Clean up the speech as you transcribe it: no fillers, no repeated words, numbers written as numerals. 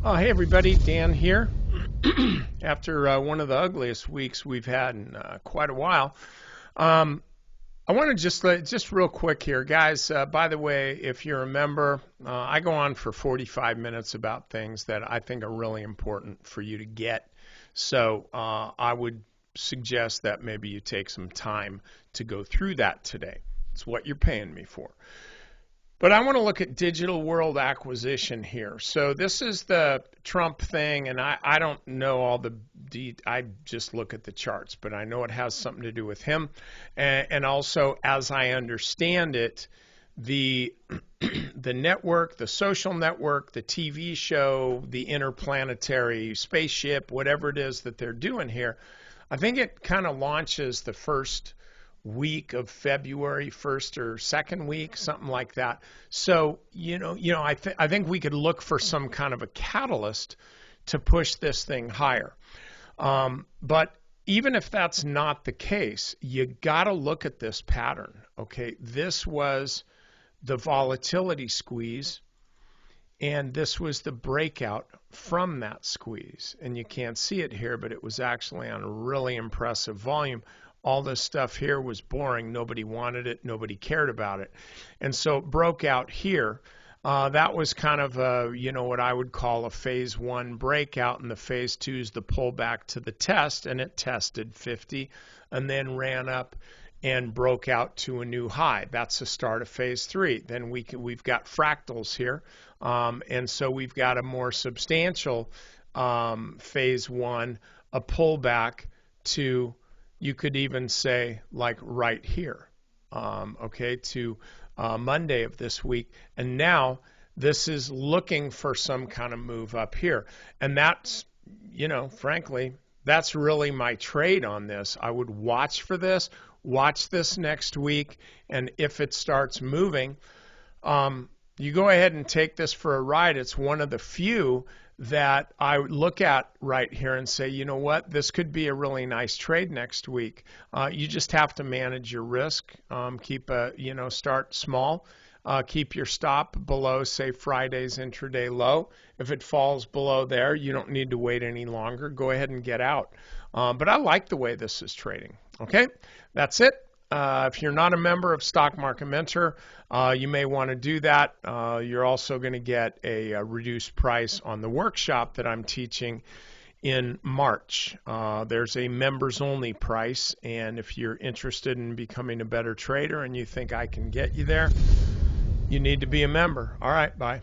Oh, hey everybody, Dan here. After one of the ugliest weeks we've had in quite a while, I want to just real quick here, guys. By the way, if you're a member, I go on for 45 minutes about things that I think are really important for you to get. So I would suggest that maybe you take some time to go through that today. It's what you're paying me for. But I want to look at digital world acquisition here. So this is the Trump thing, and I don't know all the I just look at the charts, but I know it has something to do with him. And also, as I understand it, the the network, the social network, the TV show, the interplanetary spaceship, whatever it is that they're doing here, I think it kind of launches the first week of February, first or second week, something like that. So, I think we could look for some kind of a catalyst to push this thing higher. But even if that's not the case, you got to look at this pattern. Okay, this was the volatility squeeze, and this was the breakout from that squeeze. And you can't see it here, but it was actually on a really impressive volume. All this stuff here was boring. Nobody wanted it. Nobody cared about it. And so it broke out here. That was kind of what I would call a phase one breakout, and the phase two is the pullback to the test, and it tested 50 and then ran up and broke out to a new high. That's the start of phase three. Then we've got fractals here, and so we've got a more substantial phase one, a pullback to, you could even say, like right here, to Monday of this week. And now this is looking for some kind of move up here. And that's, frankly, that's really my trade on this. I would watch for this, watch this next week, and if it starts moving, you go ahead and take this for a ride. It's one of the few that I look at right here and say, you know what, this could be a really nice trade next week. You just have to manage your risk. Start small. Keep your stop below, say, Friday's intraday low. If it falls below there, you don't need to wait any longer. Go ahead and get out. But I like the way this is trading. Okay, that's it. If you're not a member of Stock Market Mentor, you may want to do that. You're also going to get a reduced price on the workshop that I'm teaching in March. There's a members-only price, and if you're interested in becoming a better trader and you think I can get you there, you need to be a member. All right, bye.